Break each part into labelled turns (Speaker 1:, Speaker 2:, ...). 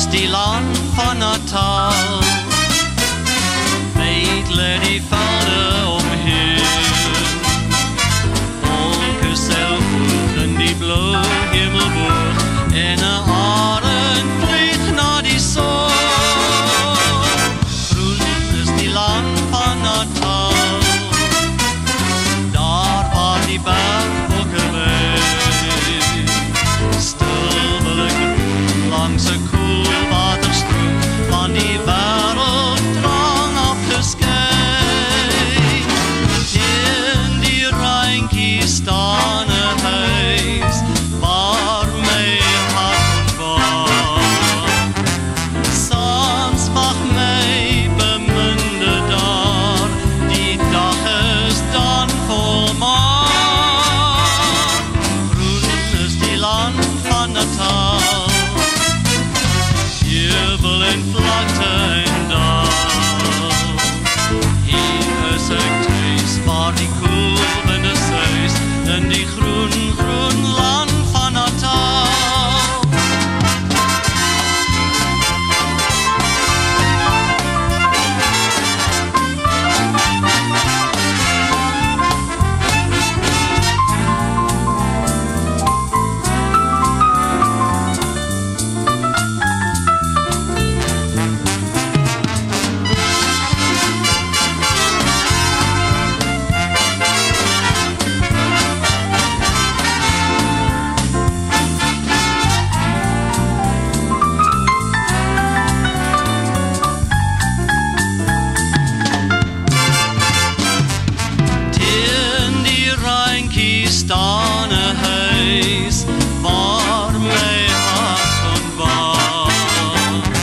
Speaker 1: is die land van Natal. Weet lê die velde omheen, wolke seil hoog in die blauw hemelboog, en 'n arend vlieg na die son. Groen is die land van Natal, daar waar die bergwolke lê. Stil wil ek roep langs 'n koel waterstroom, van die wêreld drang afgeskei. Teen die reintjie staan 'n huis, waar my hart ontwaak. Soms wag my beminde daar, die dag is dan volmaak. Groen is die land van Natal, jubel en vlakte en dal. Hier is ek thuis, waar die koelwinde suis, in die groen, groen land van Natal. Staan 'n huis, waar my hart ontwaak.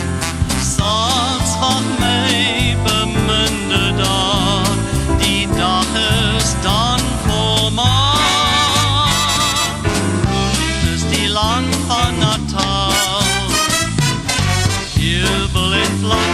Speaker 1: Soms wag my beminde daar, die dag is dan volmaak. Groen is die land van Natal, jubel en vlam